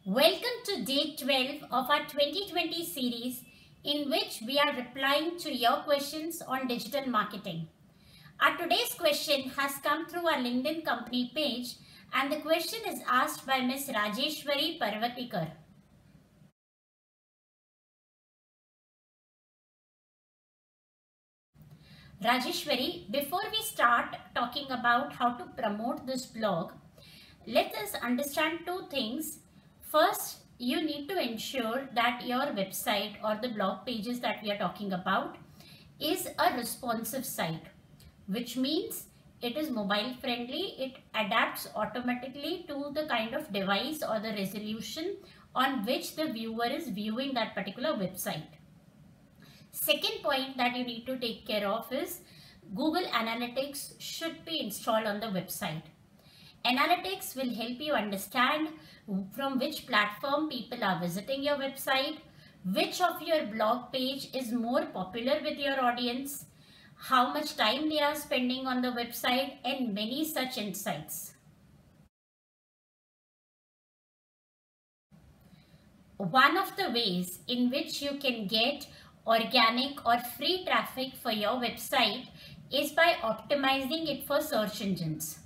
Welcome to day 12 of our 2020 series in which we are replying to your questions on digital marketing. Our today's question has come through our LinkedIn company page and the question is asked by Ms. Rajeshwari Parvatikar. Rajeshwari, before we start talking about how to promote this blog, let us understand two things. First, you need to ensure that your website or the blog pages that we are talking about is a responsive site, which means it is mobile friendly. It adapts automatically to the kind of device or the resolution on which the viewer is viewing that particular website. Second point that you need to take care of is Google Analytics should be installed on the website. Analytics will help you understand from which platform people are visiting your website, which of your blog page is more popular with your audience, how much time they are spending on the website, and many such insights. One of the ways in which you can get organic or free traffic for your website is by optimizing it for search engines.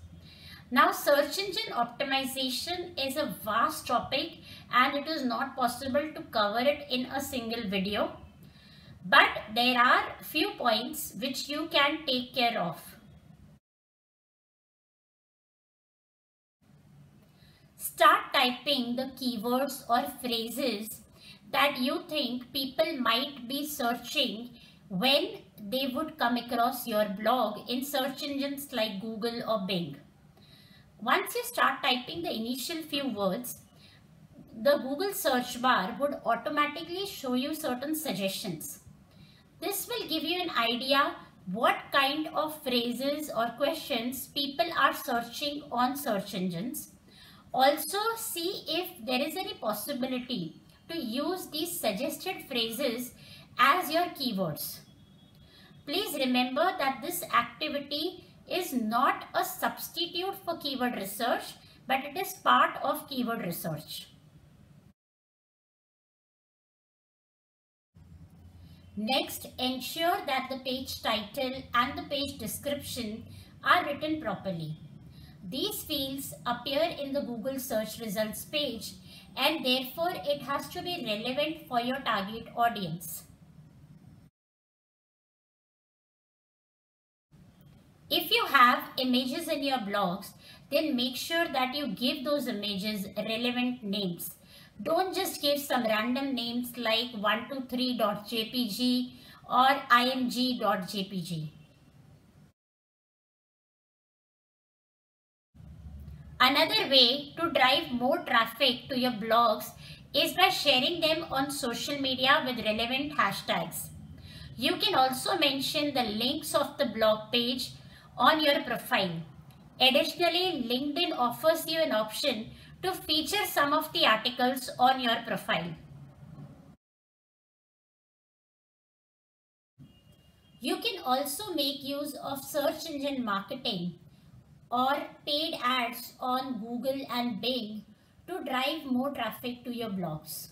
Now, search engine optimization is a vast topic and it is not possible to cover it in a single video. But there are few points which you can take care of. Start typing the keywords or phrases that you think people might be searching when they would come across your blog in search engines like Google or Bing. Once you start typing the initial few words, the Google search bar would automatically show you certain suggestions. This will give you an idea what kind of phrases or questions people are searching on search engines. Also, see if there is any possibility to use these suggested phrases as your keywords. Please remember that this activity is not a substitute for keyword research, but it is part of keyword research. Next, ensure that the page title and the page description are written properly. These fields appear in the Google search results page and therefore it has to be relevant for your target audience. If you have images in your blogs, then make sure that you give those images relevant names. Don't just give some random names like 123.jpg or img.jpg. Another way to drive more traffic to your blogs is by sharing them on social media with relevant hashtags. You can also mention the links of the blog page on your profile. Additionally, LinkedIn offers you an option to feature some of the articles on your profile. You can also make use of search engine marketing or paid ads on Google and Bing to drive more traffic to your blogs.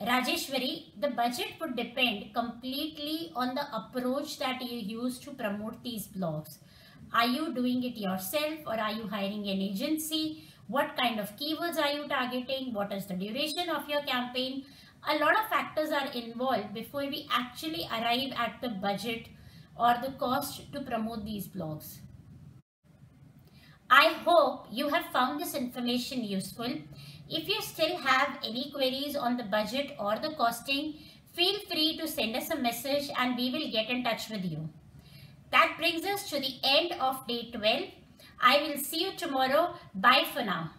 Rajeshwari, the budget would depend completely on the approach that you use to promote these blogs. Are you doing it yourself or are you hiring an agency? What kind of keywords are you targeting? What is the duration of your campaign? A lot of factors are involved before we actually arrive at the budget or the cost to promote these blogs. I hope you have found this information useful. If you still have any queries on the budget or the costing, feel free to send us a message and we will get in touch with you. That brings us to the end of day 12. I will see you tomorrow. Bye for now.